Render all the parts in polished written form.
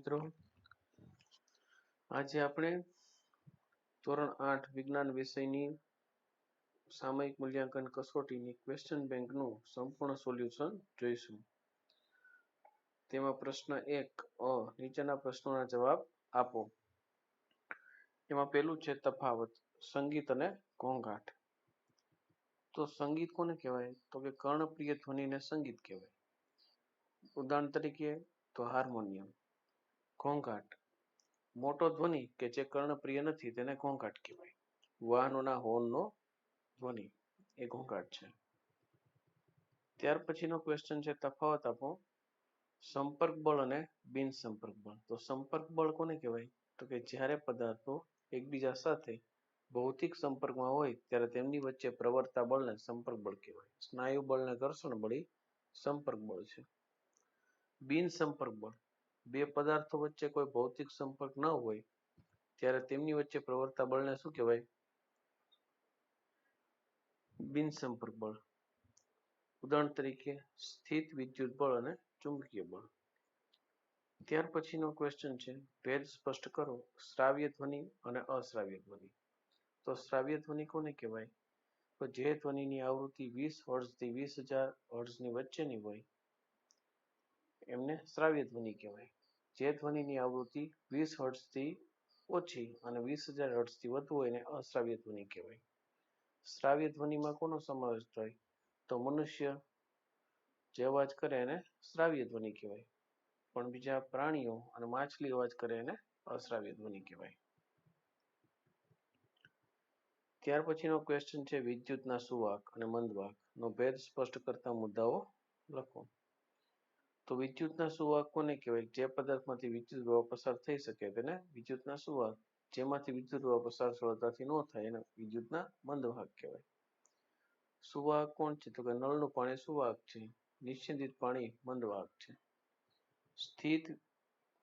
મિત્રો, આજે આપણે ધોરણ 8 વિજ્ઞાન વિષયની સામયિક મૂલ્યાંકન કસોટીની ક્વેશ્ચન બેંકનું સંપૂર્ણ સોલ્યુશન જોઈશું. તેમાં પ્રશ્ન 1 નીચેના પ્રશ્નોના જવાબ આપો. એમાં પહેલું છે તફાવત સંગીત અને ઘોંઘાટ. તો સંગીત કોને કહેવાય? તો કે કર્ણપ્રિય ધ્વનિને સંગીત કહેવાય. ઉદાહરણ તરીકે તો હાર્મોનિયમ. ઘોંઘાટ મોટો ધ્વનિ કે જે કર્ણપ્રિય નથી તેને ઘોંઘાટ કહેવાય. વાહનોના હોર્નનો ધ્વનિ એ ઘોંઘાટ છે. ત્યાર પછીનો ક્વેશ્ચન છે તફાવત આપો સંપર્ક બળ અને બિન સંપર્ક બળ. તો સંપર્ક બળ કોને કહેવાય? તો કે જ્યારે પદાર્થો એકબીજા સાથે ભૌતિક સંપર્કમાં હોય ત્યારે તેમની વચ્ચે પ્રવર્તતા બળને સંપર્ક બળ કહેવાય. સ્નાયુ બળને ઘર્ષણ બળ સંપર્ક બળ છે. બિન સંપર્ક બળ બે પદાર્થો વચ્ચે કોઈ ભૌતિક સંપર્ક ન હોય ત્યારે તેમની વચ્ચે પ્રવર્તતા બળને શું કહેવાય? બિન સંપર્ક બળ. ઉદાહરણ તરીકે સ્થિત વિદ્યુત બળ અને ચુંબકીય બળ. ત્યાર પછીનો ક્વેશ્ચન છે ભેદ સ્પષ્ટ કરો શ્રાવ્ય ધ્વનિ અને અશ્રાવ્ય ધ્વનિ. તો શ્રાવ્ય ધ્વનિ કોને કહેવાય? તો જે ધ્વનિની આવૃત્તિ 20 હર્ટ્ઝથી 20,000 હર્ટ્ઝની વચ્ચેની હોય એમને શ્રાવ્ય ધ્વનિ કહેવાય. જે ધ્વનિની આવૃત્તિ 20 હર્ટ્ઝથી ઓછી અને 20,000 હર્ટ્ઝથી વધુ હોય એને અશ્રાવ્ય ધ્વનિ કહેવાય. શ્રાવ્ય ધ્વનિમાં કોનો સમાવેશ થાય? તો મનુષ્ય જે અવાજ કરે એને શ્રાવ્ય ધ્વનિ કહેવાય, પણ બીજા પ્રાણીઓ અને માછલી અવાજ કરે એને અશ્રાવ્ય ધ્વનિ કહેવાય. ત્યાર પછીનો ક્વેશ્ચન છે વિદ્યુતના સુવાહક અને મંદવાહક નો ભેદ સ્પષ્ટ કરતા મુદ્દાઓ લખો. તો વિદ્યુતના સુવાહક કોને કહેવાય? જે પદાર્થમાંથી વિદ્યુત પ્રવાહ પસાર થઈ શકે તેને વિદ્યુતના સુવાહક. જેમાંથી વિદ્યુત પ્રવાહ પસાર સરળતાથી ન થાય એને વિદ્યુતના મંદવાહક કહેવાય. સુવાહક કોણ છે? તો કે નળનું પાણી સુવાહક છે, નિશ્ચિંદિત પાણી મંદવાહક છે. સ્થિત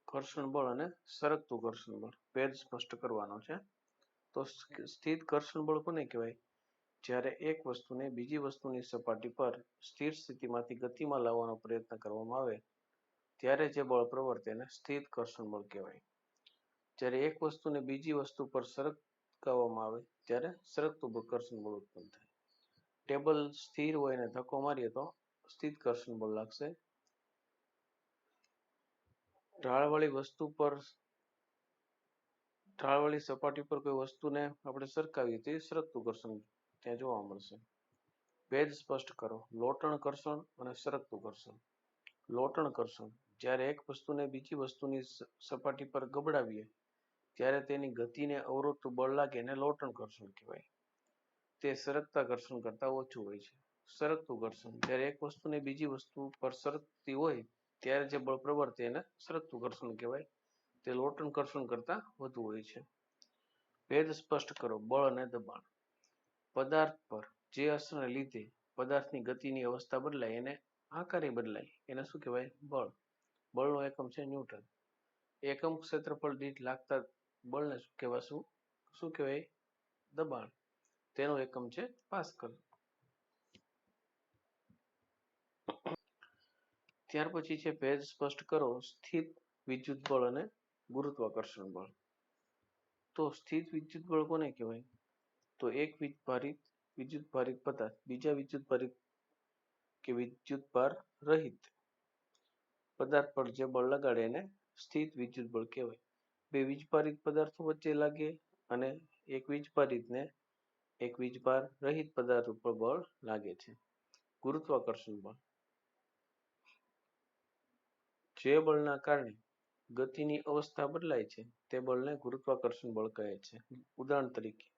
ઘર્ષણ બળ અને સરકતું ઘર્ષણ બળ ભેદ સ્પષ્ટ કરવાનો છે. તો સ્થિત ઘર્ષણ બળ કોને કહેવાય? જ્યારે એક વસ્તુને બીજી વસ્તુની સપાટી પર સ્થિર સ્થિતિમાંથી ગતિમાં લાવવાનો પ્રયત્ન કરવામાં આવે ત્યારે જે બળ પ્રવર્તે એને સ્થિત ઘર્ષણ બળ કહેવાય. જ્યારે એક વસ્તુને બીજી વસ્તુ પર સરકાવવામાં આવે ત્યારે સરકતું ઘર્ષણ બળ ઉત્પન્ન થાય. ટેબલ સ્થિર હોય અને ધક્કો મારીએ તો સ્થિત ઘર્ષણ બળ લાગશે. ઢાળવાળી સપાટી પર કોઈ વસ્તુને આપણે સરકાવીએ તો એ સરકતું ઘર્ષણ ત્યાં જોવા મળશે. ભેદ સ્પષ્ટ કરો લોટણ ઘર્ષણ અને સરકતું ઘર્ષણ. લોટણ ઘર્ષણ જ્યારે એક વસ્તુને બીજી વસ્તુની સપાટી પર ગબડાવીએ ત્યારે તેની ગતિને અવરોધતું બળ લાગે એને લોટણ ઘર્ષણ કહેવાય. તે સરકતા ઘર્ષણ કરતા ઓછું હોય છે. સરકતું ઘર્ષણ જ્યારે એક વસ્તુને બીજી વસ્તુ પર સરકતી હોય ત્યારે જે બળ પ્રવર્તે એને સરકતું ઘર્ષણ કહેવાય. તે લોટણ ઘર્ષણ કરતા વધુ હોય છે. ભેદ સ્પષ્ટ કરો બળ અને દબાણ. પદાર્થ પર જે અસરને લીધે પદાર્થની ગતિની અવસ્થા બદલાય એને આકારે બદલાય એને શું કહેવાય? બળ. બળનો એકમ છે ન્યૂટન. એકમ ક્ષેત્રફળ દીઠ લાગતા બળને શું કહેવાય? દબાણ. તેનો એકમ છે પાસ્કલ. ત્યાર પછી છે ભેદ સ્પષ્ટ કરો સ્થિત વિદ્યુત બળ અને ગુરુત્વાકર્ષણ બળ. તો સ્થિત વિદ્યુત બળ કોને કહેવાય? તો એક વિદ્યુતભારિત પદાર્થ બીજા વિદ્યુતભારિત કે વિદ્યુતભાર રહિત પદાર્થ પર જે બળ લગાડે એને સ્થિત વિદ્યુત બળ કહેવાય. બે વીજભારિત પદાર્થો વચ્ચે લાગે અને એક વીજભારિતને એક વીજભાર રહિત પદાર્થ ઉપર બળ લાગે છે. ગુરુત્વાકર્ષણ બળ જે બળના કારણે ગતિની અવસ્થા બદલાય છે તે બળને ગુરુત્વાકર્ષણ બળ કહે છે. ઉદાહરણ તરીકે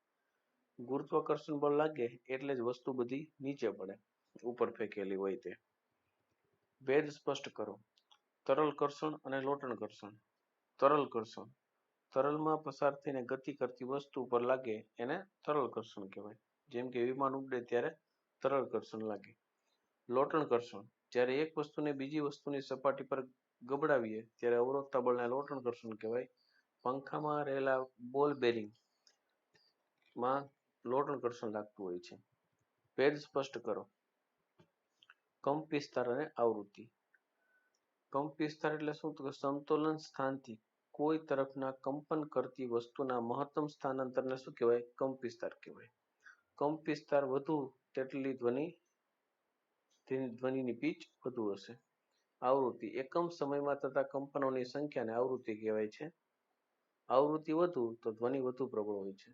ગુરુત્વાકર્ષણ બળ લાગે એટલે જ વસ્તુ બધી નીચે પડે, ઉપર ફેંકેલી હોય તે. ભેદ સ્પષ્ટ કરો તરલ ઘર્ષણ અને લોટણ ઘર્ષણ. તરલ ઘર્ષણ તરલમાં પસાર થઈને ગતિ કરતી વસ્તુ ઉપર લાગે એને તરલ ઘર્ષણ કહેવાય. જેમ કે વિમાન ઉડે ત્યારે તરલ ઘર્ષણ લાગે. લોટણ ઘર્ષણ જ્યારે એક વસ્તુને બીજી વસ્તુની સપાટી પર ગબડાવીએ ત્યારે અવરોધતા બળને લોટણ ઘર્ષણ કહેવાય. પંખામાં રહેલા બોલ બેરિંગ માં લોટણ ઘર્ષણ લાગતું હોય છે. ભેદ સ્પષ્ટ કરો કંપ વિસ્તાર અને આવૃત્તિ. કંપ વિસ્તાર એટલે શું? તો સમતોલન સ્થાનથી કોઈ તરફના કંપન કરતી વસ્તુના મહત્તમ સ્થાનાંતરને શું કહેવાય? કંપ વિસ્તાર કહેવાય. કંપ વિસ્તાર વધુ તેટલી ધ્વનિની પીચ વધુ હશે. આવૃત્તિ એકમ સમયમાં થતા કંપનોની સંખ્યાને આવૃત્તિ કહેવાય છે. આવૃત્તિ વધુ તો ધ્વનિ વધુ પ્રબળ હોય છે.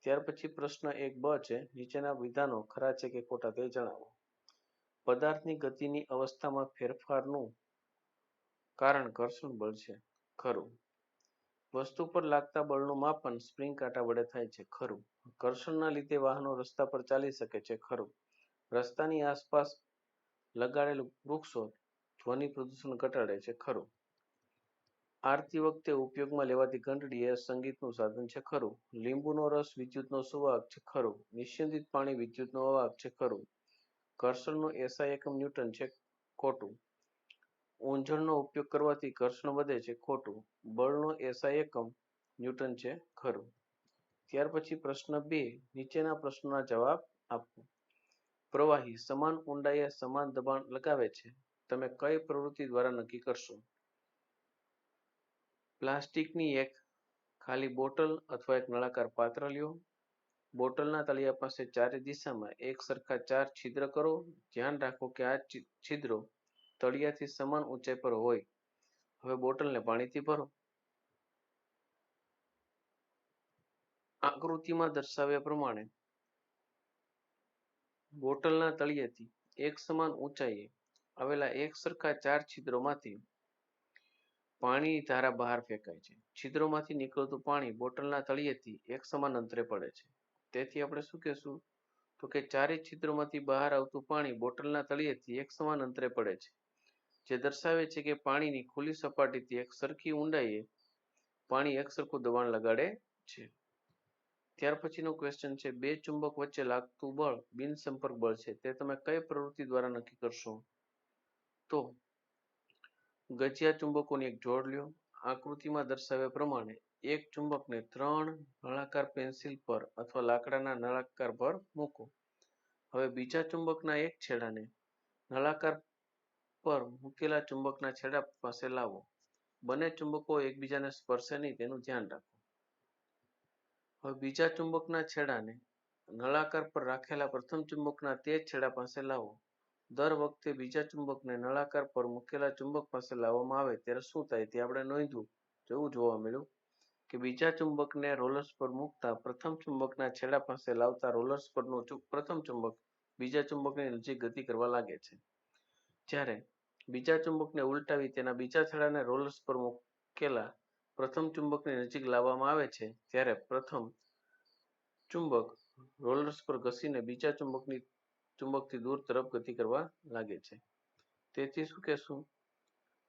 ત્યાર પછી પ્રશ્ન 1બ છે, નીચેના વિધાનો ખરા છે કે ખોટા તે જણાવો. પદાર્થની ગતિની અવસ્થામાં ફેરફારનું કારણ ઘર્ષણ બળ છે. ખરું. વસ્તુ પર લાગતા બળનું માપન સ્પ્રિંગ કાંટા વડે થાય છે. ખરું. ઘર્ષણના લીધે વાહનો રસ્તા પર ચાલી શકે છે. ખરું. રસ્તાની આસપાસ લગાડેલ વૃક્ષો ધ્વનિ પ્રદૂષણ ઘટાડે છે. ખરું. આરતી વખતે ઉપયોગમાં લેવાતી ઘંટડી એ સંગીતનું સાધન છે. ખરું. લીંબુનો રસ વિદ્યુતનો સુવાહક છે. ખરું. નિસ્યંદિત પાણી વિદ્યુતનો અવાહક છે. ખરું. ઘર્ષણનો એસઆઈ એકમ ન્યૂટન છે. ખોટું. ઊંઝણનો ઉપયોગ કરવાથી ઘર્ષણ વધે છે. ખોટું. બળનો એસઆઈ એકમ ન્યૂટન છે. ખરું. ત્યાર પછી પ્રશ્ન 2, નીચેના પ્રશ્નોના જવાબ આપો. પ્રવાહી સમાન ઊંડાઈએ સમાન દબાણ લગાવે છે. તમે કઈ પ્રવૃત્તિ દ્વારા નક્કી કરશો? પ્લાસ્ટિકની એક ખાલી બોટલ અથવા એક નળાકાર પાત્ર લ્યો. બોટલના તળિયા પાસે ચારે દિશામાં એક સરખા 4 છિદ્ર કરો. ધ્યાન રાખો કે આ છિદ્રો તળિયાથી સમાન ઊંચાઈ પર હોય. હવે બોટલને પાણીથી ભરો. આકૃતિમાં દર્શાવ્યા પ્રમાણે બોટલના તળિયેથી એક સમાન ઊંચાઈએ આવેલા એક સરખા 4 છિદ્રોમાંથી પાણીની ધારા બહાર ફેંકાય છે. છિદ્રોમાંથી નીકળતું પાણી બોટલના તળિયેથી એક સમાન અંતરે પડે છે. તેથી આપણે શું કહેશું? તો કે ચારેય છિદ્રોમાંથી બહાર આવતું પાણી બોટલના તળિયેથી એક સમાન અંતરે પડે છે, જે દર્શાવે છે કે પાણીની ખુલ્લી સપાટીથી એક સરખી ઊંડાઈએ પાણી એક સરખું દબાણ લગાડે છે. ત્યાર પછીનો ક્વેશ્ચન છે, બે ચુંબક વચ્ચે લાગતું બળ બિનસંપર્ક બળ છે. તે તમે કઈ પ્રવૃત્તિ દ્વારા નક્કી કરશો? તો ગજિયા ચુંબકોની એક જોડ લ્યો. આકૃતિમાં દર્શાવ્યા પ્રમાણે એક ચુંબકને 3 નળાકાર પેન્સિલ પર અથવા લાકડાના નળાકાર પર મૂકો. હવે બીજા ચુંબકના એક છેડાને નળાકાર પર મૂકેલા ચુંબકના છેડા પાસે લાવો. બંને ચુંબકો એકબીજાને સ્પર્શે નહીં તેનું ધ્યાન રાખો. હવે બીજા ચુંબકના છેડાને નળાકાર પર રાખેલા પ્રથમ ચુંબકના તે જ છેડા પાસે લાવો. દર વખતે બીજા ચુંબકને નળાકાર પર મૂકેલા ચુંબક પાસે લાવવામાં આવે ત્યારે શું થાય તે આપણે નોંધ્યું. એવું જોવા મળ્યું કે બીજા ચુંબકને રોલર્સ પર મૂકતા પ્રથમ ચુંબકના છેડા પાસે લાવતા રોલર્સ પરનું પ્રથમ ચુંબક બીજા ચુંબકની નજીક ગતિ કરવા લાગે છે. જ્યારે બીજા ચુંબકને ઉલટાવી તેના બીજા છેડાને રોલર્સ પર મૂકેલા પ્રથમ ચુંબકની નજીક લાવવામાં આવે છે ત્યારે પ્રથમ ચુંબક રોલર્સ પર ઘસીને બીજા ચુંબકથી દૂર તરફ ગતિ કરવા લાગે છે. તેથી શું કહેશું?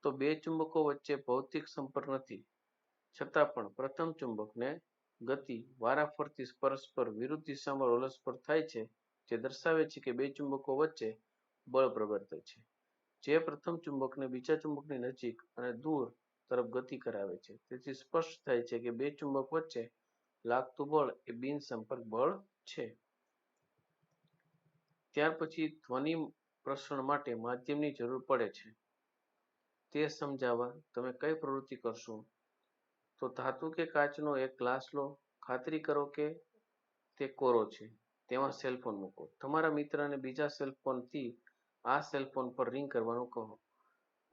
તો બે ચુંબકો વચ્ચે ભૌતિક સંપર્ક નથી, છતાં પણ પ્રથમ ચુંબકને ગતિ વારાફરતી પરસ્પર વિરુદ્ધ દિશામાં રોલર્સ પર થાય છે, જે દર્શાવે છે કે બે ચુંબકો વચ્ચે બળ પ્રવર્તે છે, જે પ્રથમ ચુંબકને બીજા ચુંબકની નજીક અને દૂર તરફ ગતિ કરાવે છે. તેથી સ્પષ્ટ થાય છે કે બે ચુંબક વચ્ચે લાગતું બળ એ બિનસંપર્ક બળ છે. ત્યાર પછી ધ્વનિ પ્રસરણ માટે માધ્યમની જરૂર પડે છે. તે સમજાવવા તમે કઈ પ્રવૃત્તિ કરશો? તો ધાતુ કે કાચનો એક ગ્લાસ લો. ખાતરી કરો કે તે કોરો છે. તેમાં સેલફોન મૂકો. તમારા મિત્રને બીજા સેલફોનથી આ સેલફોન પર રિંગ કરવાનું કહો.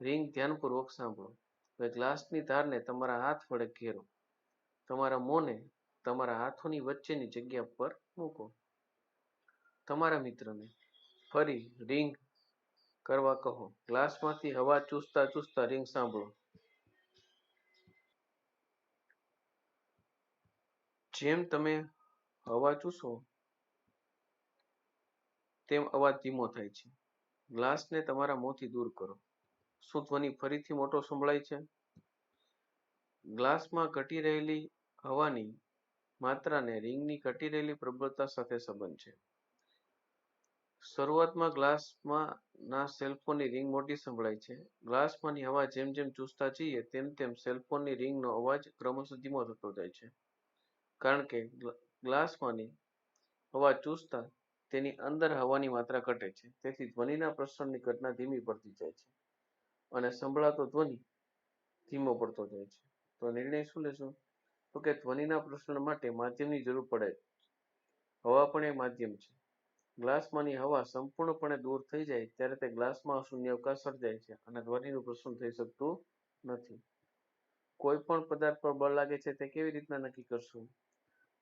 રિંગ ધ્યાનપૂર્વક સાંભળો. હવે ગ્લાસની ધારને તમારા હાથ વડે ઘેરો. તમારા મોંને તમારા હાથોની વચ્ચેની જગ્યા પર મૂકો. તમારા મિત્રને ફરી રિંગ કરવા કહો. ગ્લાસમાંથી હવા ચૂસતા ચૂસતા રિંગ સાંભળો. જેમ તમે હવા ચૂસો તેમ અવાજ ધીમો થાય છે. ગ્લાસને તમારા મોંથી દૂર કરો. શું ધ્વનિ ફરીથી મોટો સંભળાય છે? ગ્લાસમાં ઘટી રહેલી હવાની માત્રાને રિંગની ઘટી રહેલી પ્રબળતા સાથે સંબંધ છે. શરૂઆતમાં ગ્લાસમાં સેલફોનની રિંગ મોટી સંભળાય છે. ગ્લાસમાંની હવા જેમ જેમ ચૂસતા જઈએ તેમ તેમ સેલફોનની રિંગનો અવાજ ક્રમશઃ ધીમો થતો જાય છે, કારણ કે ગ્લાસમાંની હવા ચૂસતા તેની અંદર હવાની માત્રા ઘટે છે. તેથી ધ્વનિના પ્રસરણની ઘટના ધીમી પડતી જાય છે. અને સંભળાતો ધ્વનિ ધીમો પડતો જાય છે. તો નિર્ણય શું લેશું? તો કે ધ્વનિના પ્રસરણ માટે માધ્યમની જરૂર પડે. હવા પણ એ માધ્યમ છે. ગ્લાસમાંની હવા સંપૂર્ણપણે દૂર થઈ જાય ત્યારે તે ગ્લાસમાં શૂન્યાવકાશ સર્જાય છે અને ધ્વનિનું પ્રસરણ થઈ શકતું નથી. કોઈ પણ પદાર્થ પર બળ લાગે છે તે કેવી રીતના નક્કી કરશું?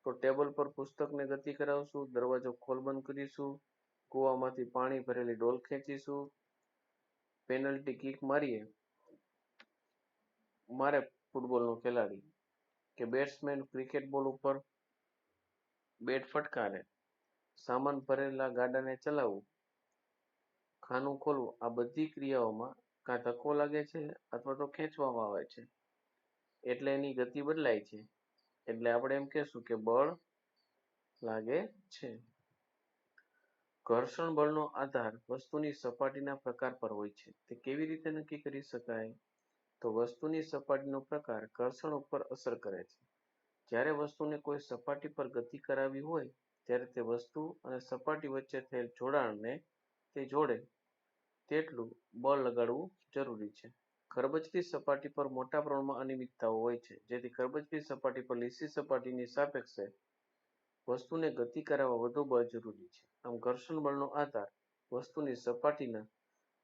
તો ટેબલ પર પુસ્તકને ગતિ કરાવશું, દરવાજો ખોલ બંધ કરીશું, કૂવામાંથી પાણી ભરેલી ડોલ ખેંચીશું, પેનલ્ટી કિક મારે ફૂટબોલનો ખેલાડી, કે બેટ્સમેન ક્રિકેટ બોલ ઉપર બેટ ફટકારે, સામાન ભરેલા ગાડાને ચલાવવું, ખાનું ખોલવું, આ બધી ક્રિયાઓમાં કાં ધક્કો લાગે છે અથવા તો ખેંચવામાં આવે છે એટલે એની ગતિ બદલાય છે. એટલે આપણે એમ કહેશું કે બળ લાગે છે. ઘર્ષણ બળનો આધાર વસ્તુની સપાટીના પ્રકાર પર હોય છે. તે કેવી રીતે નક્કી કરી શકાય? તો વસ્તુની સપાટીનો પ્રકાર ઘર્ષણ ઉપર અસર કરે છે. જ્યારે વસ્તુને કોઈ સપાટી પર ગતિ કરાવી હોય ત્યારે તે વસ્તુ અને સપાટી વચ્ચે થયેલ જોડાણને તે જોડે તેટલું બળ લગાડવું જરૂરી છે. ખરબચડી સપાટી પર મોટા પ્રમાણમાં અનિયમિતતાઓ હોય છે, જેથી ખરબચડી સપાટી પર લીસી સપાટીની સાપેક્ષે વસ્તુને ગતિ કરાવવા વધુ બળ જરૂરી છે. આમ ઘર્ષણ બળનો આધાર વસ્તુની સપાટીના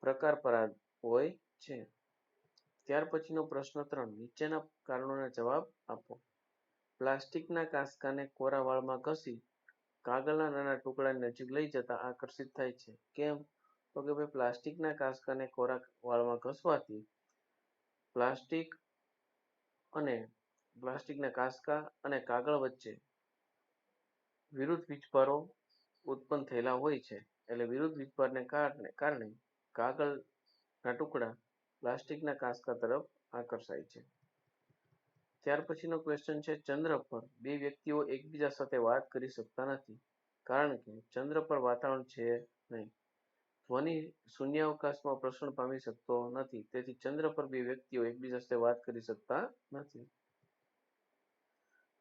પ્રકાર પર હોય છે. ત્યાર પછીનો પ્રશ્ન 3. નીચેના કારણોના જવાબ આપો. પ્લાસ્ટિકના કાંસકાને કોરા વાળમાં ઘસી કાગળના નાના ટુકડાની નજીક લઈ જતા આકર્ષિત થાય છે. કેમ? તો કે ભાઈ પ્લાસ્ટિકના કાંસકાને કોરા વાળમાં ઘસવાથી પ્લાસ્ટિકના કાંસકા અને કાગળ વચ્ચે વિરુદ્ધ વીજભારો ઉત્પન્ન થયેલા હોય છે. એટલે વિરુદ્ધ વીજભારને કારણે કાગળના ટુકડા પ્લાસ્ટિકના કાંસકા તરફ આકર્ષાય છે. ત્યાર પછીનો ક્વેશ્ચન છે, ચંદ્ર પર બે વ્યક્તિઓ એકબીજા સાથે વાત કરી શકતા નથી, કારણ કે ચંદ્ર પર વાતાવરણ છે નહીં. ધ્વનિ શૂન્યાવકાશમાં પ્રસરણ પામી શકતો નથી, તેથી ચંદ્ર પર બે વ્યક્તિઓ એકબીજા સાથે વાત કરી શકતા નથી.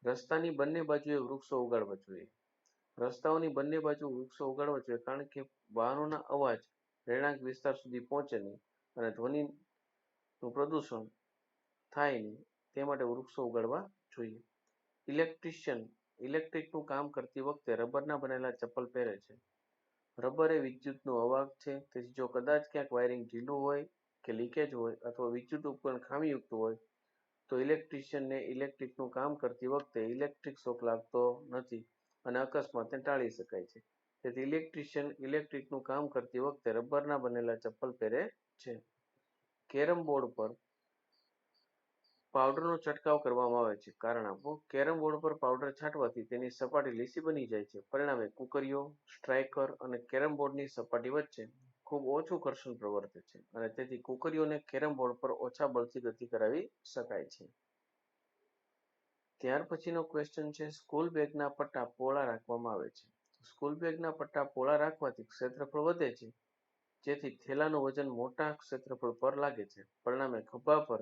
રસ્તાની બંને બાજુએ વૃક્ષો ઉગાડવા જોઈએ. રસ્તાઓની બંને બાજુ વૃક્ષો ઉગાડવા જોઈએ, કારણ કે વાહનોના અવાજ રહેણાંક વિસ્તાર સુધી પહોંચે નહીં અને ધ્વનિનું પ્રદૂષણ થાય નહીં, તે માટે વૃક્ષો ઉગાડવા જોઈએ. ઇલેક્ટ્રિશિયન ઇલેક્ટ્રિકનું કામ કરતી વખતે રબરના બનેલા ચપ્પલ પહેરે છે. રબર એ વિદ્યુતનું અવાહક છે, તેથી જો કદાચ ક્યાંક વાયરિંગ ઢીલું હોય કે લીકેજ હોય અથવા વિદ્યુત ઉપકરણ ખામીયુક્ત હોય તો ઇલેક્ટ્રિશિયનને ઇલેક્ટ્રિકનું કામ કરતી વખતે ઇલેક્ટ્રિક શોક લાગતો નથી અને અકસ્માતને ટાળી શકાય છે. તેથી ઇલેક્ટ્રિશિયન ઇલેક્ટ્રિકનું કામ કરતી વખતે રબરના બનેલા ચપ્પલ પહેરે છે. કેરમ બોર્ડ પર પાવડરનો છંટકાવ કરવામાં આવે છે. કારણ આપો. કેરમ બોર્ડ પર પાવડર છાંટવાથી તેની સપાટી લીસી બની જાય છે. પરિણામે કુકરીઓ, સ્ટ્રાઇકર અને કેરમ બોર્ડની સપાટી વચ્ચે ખૂબ ઓછું ઘર્ષણ પ્રવર્તે છે અને તેથી કુકરીઓને કેરમ બોર્ડ પર ઓછા બળથી ગતિ કરાવી શકાય છે. ત્યાર પછીનો ક્વેશ્ચન છે, સ્કૂલ બેગના પટ્ટા પહોળા રાખવામાં આવે છે. સ્કૂલ બેગના પટ્ટા પહોળા રાખવાથી ક્ષેત્રફળ વધે છે, જેથી થેલાનું વજન મોટા ક્ષેત્રફળ પર લાગે છે. પરિણામે ખભા પર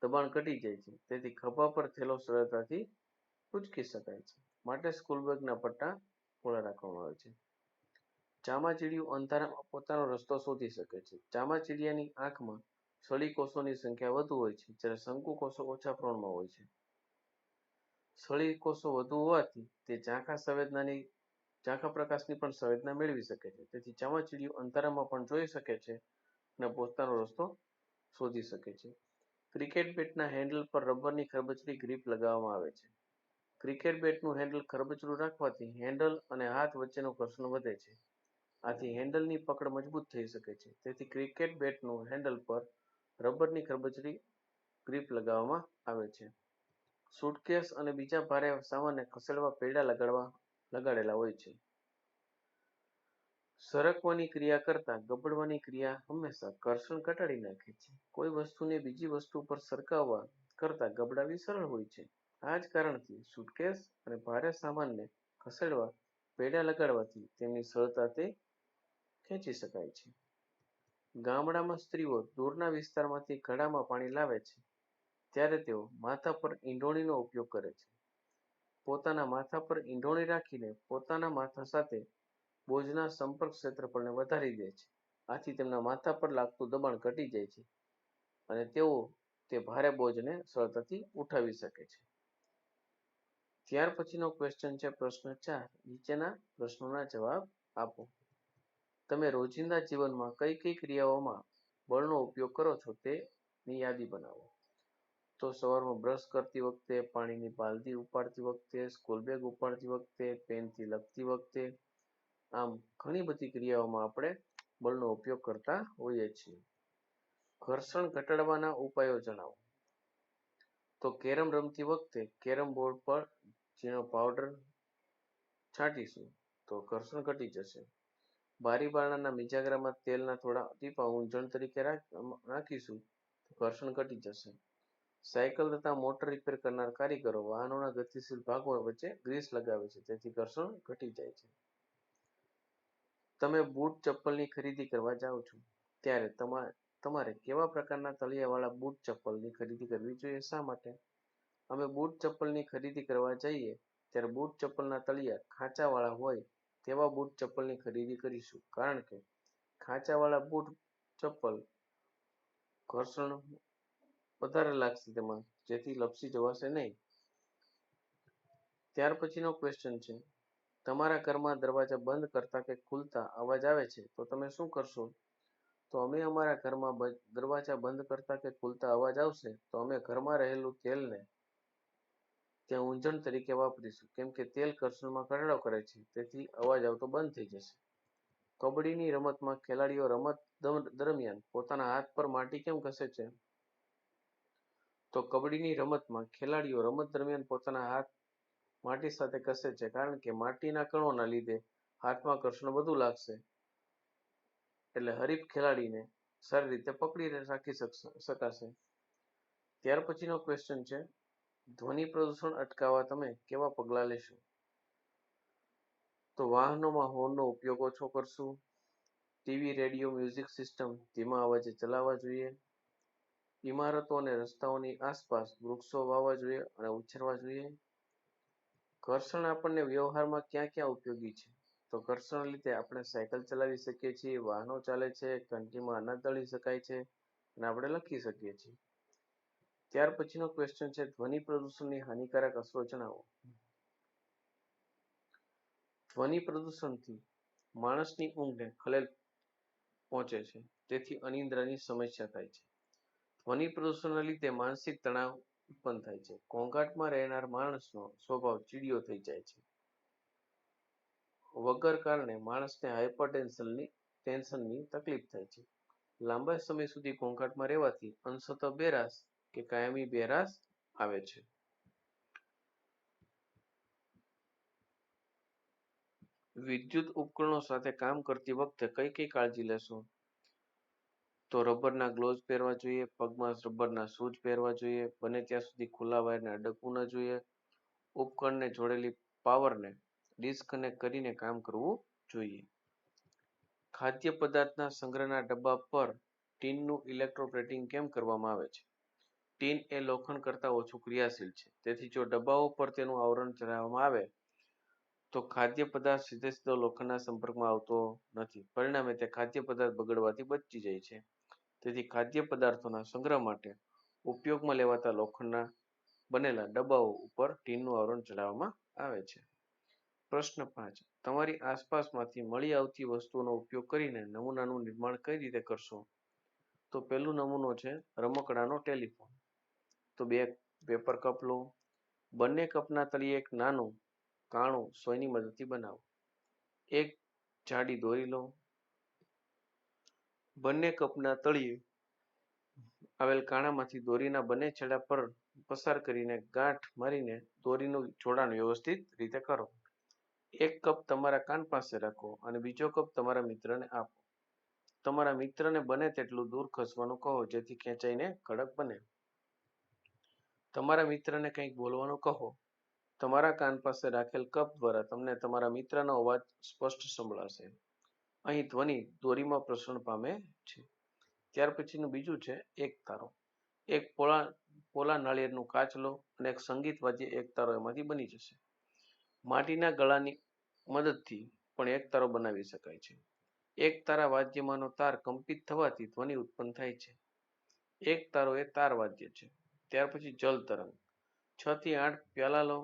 દબાણ ઘટી જાય છે, તેથી ખભા પર થેલો સરળતાથી ઉંચકી શકાય છે. માટે સ્કૂલ બેગના પટ્ટા પહોળા રાખવામાં આવે છે. ચામાચીડિયું અંધારામાં પોતાનો રસ્તો શોધી શકે છે. ચામાચીડિયાની આંખમાં સળી કોષોની સંખ્યા વધુ હોય છે, જ્યારે શંકુ કોષો ઓછા પ્રમાણમાં હોય છે. સળી કોષો વધુ હોવાથી તે ઝાંખા પ્રકાશની પણ સંવેદના મેળવી શકે છે. તેથી ચામાચીડિયું અંધારામાં પણ જોઈ શકે છે અને પોતાનો રસ્તો શોધી શકે છે. ક્રિકેટ બેટના હેન્ડલ પર રબરની ખરબચડી ગ્રીપ લગાવવામાં આવે છે. ક્રિકેટ બેટનું હેન્ડલ ખરબચડું રાખવાથી હેન્ડલ અને હાથ વચ્ચેનું ઘર્ષણ વધે છે. આથી હેન્ડલની પકડ મજબૂત થઈ શકે છે. તેથી ક્રિકેટ બેટનું હેન્ડલ પર રબરની ખરબચડી ગ્રીપ લગાવવામાં આવે છે. સુટકેસ અને બીજા ભારે સામાનને ખસેડવા પૈડા લગાડેલા હોય છે. સરકવાની ક્રિયા કરતાં ગબડવાની ક્રિયા હંમેશા ઘર્ષણ ઘટાડી નાખે છે. કોઈ વસ્તુને બીજી વસ્તુ પર સરકાવવા કરતાં ગબડાવી સરળ હોય છે. આ જ કારણથી સુટકેસ અને ભારે સામાનને ખસેડવા પૈડા લગાડવાથી તેમની સરળતાથી ખેંચી શકાય છે. ગામડામાં સ્ત્રીઓ દૂરના વિસ્તારમાંથી ઘડામાં પાણી લાવે છે, ત્યારે તેઓ માથા પર ઈંઢોણીનો ઉપયોગ કરે છે. પોતાના માથા પર ઈંઢોણી રાખીને પોતાના માથા સાથે બોજના સંપર્ક ક્ષેત્રફળને વધારી દે છે. આથી તેમના માથા પર લાગતું દબાણ ઘટી જાય છે. અને તેઓ તે ભારે બોજને સરળતાથી ઉઠાવી શકે છે. ત્યાર પછીનો ક્વેશ્ચન છે પ્રશ્ન 4. નીચેના પ્રશ્નોના જવાબ આપો. તમે રોજિંદા જીવનમાં કઈ કઈ ક્રિયાઓમાં બળનો ઉપયોગ કરો છો તેની યાદી બનાવો. તો સવારમાં બ્રશ કરતી વખતે, પાણીની બાલદી ઉપાડતી વખતે, સ્કૂલ બેગ ઉપાડતી વખતે, પેનથી લખતી વખતે, આમ ઘણી બધી ક્રિયાઓમાં આપણે બળનો ઉપયોગ કરતા હોઈએ છીએ. ઘર્ષણ ઘટાડવાના ઉપાયો જણાવો. તો કેરમ રમતી વખતે કેરમ બોર્ડ પર ઝીણો પાવડર છાંટીશું તો ઘર્ષણ ઘટી જશે. બારી બારણાના મિજાગરામાં તેલના થોડા ટીપા ઊંજણ તરીકે નાખીશું તો ઘર્ષણ ઘટી જશે. સાયકલ તથા મોટર રિપેર કરનાર કારીગરો વાહનોના ગતિશીલ ભાગો વચ્ચે ગ્રીસ લગાવે છે, તેથી ઘર્ષણ ઘટી જાય છે. તમે બૂટ ચપ્પલની ખરીદી કરવા જાઓ છો ત્યારે તમારે કેવા પ્રકારના તળિયાવાળા બૂટ ચપ્પલની ખરીદી કરવી જોઈએ? શા માટે? અમે બૂટ ચપ્પલની ખરીદી કરવા જઈએ ત્યારે બૂટ ચપ્પલના તળિયા ખાંચાવાળા હોય તેવા બૂટ ચપ્પલની ખરીદી કરીશું, કારણ કે ખાંચાવાળા બૂટ ચપ્પલ ઘર્ષણ વધારે લાગશે તેમાં, જેથી લપસી જવાશે નહીં. ત્યાર પછીનો ક્વેશ્ચન છે, તમારા ઘરમાં દરવાજા બંધ કરતા કે ખુલતા અવાજ આવે છે તો તમે શું કરશો? તો અમે અમારા ઘરમાં દરવાજા બંધ કરતા કે ખુલતા અવાજ આવશે તો અમે ઘરમાં રહેલું તેલને ત્યાં ઊંજણ તરીકે વાપરીશું, કેમ કે તેલ ઘર્ષણમાં ઘટાડો કરે છે, તેથી અવાજ આવતો બંધ થઈ જશે. કબડ્ડીની રમતમાં ખેલાડીઓ રમત દરમિયાન પોતાના હાથ પર માટી કેમ ઘસે છે? તો કબડ્ડીની રમતમાં ખેલાડીઓ રમત દરમિયાન પોતાના હાથ માટી સાથે ઘસે છે, કારણ કે માટીના કણોના લીધે હાથમાં ઘર્ષણ વધુ લાગશે, એટલે હરીફ ખેલાડીને સારી રીતે પકડી રાખી શકાશે. ત્યાર પછીનો ક્વેશ્ચન છે, ધ્વનિ પ્રદૂષણ અટકાવવા તમે કેવા પગલાં લેશો? તો વાહનોમાં હોર્નનો ઉપયોગ ઓછો કરશું. ટીવી, રેડિયો, મ્યુઝિક સિસ્ટમ ધીમા અવાજે ચલાવવા જોઈએ. ઇમારતો અને રસ્તાઓની આસપાસ વૃક્ષો વાવવા જોઈએ અને ઉછેરવા જોઈએ. ઘર્ષણ આપણને વ્યવહારમાં ક્યાં ક્યાં ઉપયોગી છે? તો ઘર્ષણ લીધે આપણે સાયકલ ચલાવી શકીએ છીએ, વાહનો ચાલે છે, ઘંટીમાં અનાજ દળી શકાય છે અને આપણે લખી શકીએ છીએ. ત્યાર પછીનો ક્વેશ્ચન છે, ધ્વનિ પ્રદૂષણની હાનિકારક અસરો જણાવો. ધ્વનિ પ્રદૂષણથી માણસની ઊંઘને ખલેલ પહોંચે છે, તેથી અનિદ્રાની સમસ્યા થાય છે. ધ્વનિ પ્રદૂષણના લીધે માનસિક તણાવ ઉત્પન્ન થાય છે. ઘોંઘાટમાં રહેનાર માણસનો સ્વભાવ ચીડિયો થઈ જાય છે. વગર કારણે માણસને ટેન્શનની તકલીફ થાય છે. લાંબા સમય સુધી ઘોંઘાટમાં રહેવાથી અંશતઃ બેરાશ કે કાયમી બેરાશ આવે છે. વિદ્યુત ઉપકરણો સાથે કામ કરતી વખતે કઈ કઈ કાળજી લેશો? તો રબરના ગ્લોવ્સ પહેરવા જોઈએ, પગમાં રબરના શૂઝ પહેરવા જોઈએ, બને ત્યાં સુધી ખુલ્લા વાયરને અડકવું ન જોઈએ. ઉપકરણને જોડેલી પાવરને ડિસ્કનેક્ટ કરીને કામ કરવું જોઈએ. ખાદ્ય પદાર્થના સંગ્રહના ડબ્બા પર ટીનનું ઇલેક્ટ્રોપ્લેટિંગ કેમ કરવામાં આવે છે? ટીન એ લોખંડ કરતાં ઓછું ક્રિયાશીલ છે, તેથી જો ડબ્બાઓ પર તેનું આવરણ ચડાવવામાં આવે તો ખાદ્ય પદાર્થ સીધો લોખંડના સંપર્કમાં આવતો નથી, પરિણામે તે ખાદ્ય પદાર્થ બગડવાથી બચી જાય છે. તેથી ખાદ્ય પદાર્થોના સંગ્રહ માટે ઉપયોગમાં લેવાતા લોખંડના બનેલા ડબ્બાઓ ઉપર ટીનનું આવરણ ચડાવવામાં આવે છે. પ્રશ્ન 5. તમારી આસપાસમાંથી મળી આવતી વસ્તુઓનો ઉપયોગ કરીને નમૂનાનું નિર્માણ કઈ રીતે કરશો? તો પહેલું નમૂનો છે રમકડાનો ટેલિફોન. તો 2 પેપર કપ લો. બંને કપના તળિયે એક નાનું કાણું સોયની મદદથી બનાવો. એક જાડી દોરી લો. બંને કપના તળિયે આવેલ કાણામાંથી દોરીના બંને છેડા પર પસાર કરીને ગાંઠ મારીને દોરીનું જોડાણ વ્યવસ્થિત રીતે કરો. એક કપ તમારા કાન પાસે રાખો અને બીજો કપ તમારા મિત્રને આપો. તમારા મિત્રને બને તેટલું દૂર ખસવાનું કહો, જેથી ખેંચાઈને કડક બને. તમારા મિત્રને કંઈક બોલવાનું કહો. તમારા કાન પાસે રાખેલ કપ દ્વારા તમને તમારા મિત્રનો અવાજ સ્પષ્ટ સંભળાશે. અહીં ધ્વનિ દોરીમાં પ્રસરણ પામે છે. ત્યાર પછીનું બીજું છે એક તારો. એક પોલા નાળિયેરનું કાચ લો અને એક સંગીત વાદ્ય એક તારો એમાંથી બની જશે. માટીના ગળાની મદદથી પણ એક તારો બનાવી શકાય છે. એક તારા વાદ્યમાંનો તાર કંપિત થવાથી ધ્વનિ ઉત્પન્ન થાય છે. એક તારો એ તાર વાદ્ય છે. ત્યાર પછી જલ તરંગ. 6 થી 8 પ્યાલા લો.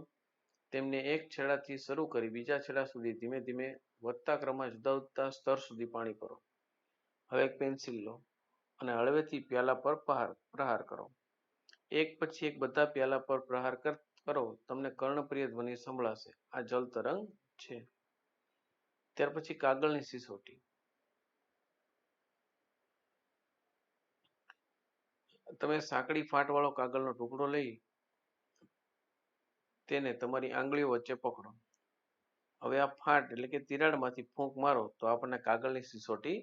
તેમને એક છેડાથી શરૂ કરી બીજા છેડા સુધી ધીમે ધીમે વધતા ક્રમમાં જુદા જુદા સ્તર સુધી પાણી ભરો. હવે એક પેન્સિલ લો અને હળવેથી પ્યાલા પર પ્રહાર કરો. એક પછી એક બધા પ્યાલા પર પ્રહાર કરો. તમને કર્ણપ્રિય ધ્વનિ સંભળાશે. આ જલ તરંગ છે. ત્યાર પછી કાગળની સિસોટી. તમે સાંકડી ફાટ વાળો કાગળનો ટુકડો લઈ તેને તમારી આંગળીઓ વચ્ચે પકડો. હવે આ ફાટ એટલે કે તિરાડમાંથી ફૂંક મારો તો આપણને કાગળની સિસોટી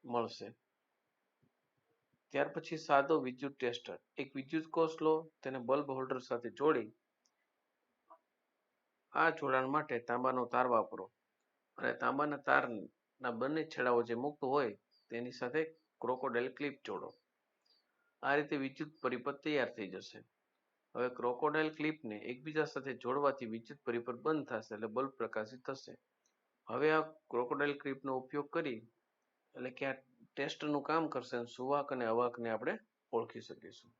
મળશે. ત્યાર પછી સાદો વિદ્યુત ટેસ્ટર. એક વિદ્યુત કોષ લો, તેને બલ્બ હોલ્ડર સાથે જોડી આ જોડાણ માટે તાંબાનો તાર વાપરો અને તાંબાના તારના બંને છેડાઓ જે મુક્ત હોય તેની સાથે ક્રોકોડાઇલ ક્લિપ જોડો. આ રીતે વિદ્યુત પરિપથ તૈયાર થઈ જશે. હવે ક્રોકોડાઇલ ક્લિપને એકબીજા સાથે જોડવાથી વિદ્યુત પરિપથ બંધ થશે એટલે બલ્બ પ્રકાશિત થશે. હવે આ ક્રોકોડાઇલ ક્લિપનો ઉપયોગ કરી એટલે કે આ ટેસ્ટનું કામ કરશે અને સુવાહક અને અવાહકને આપણે ઓળખી શકીશું.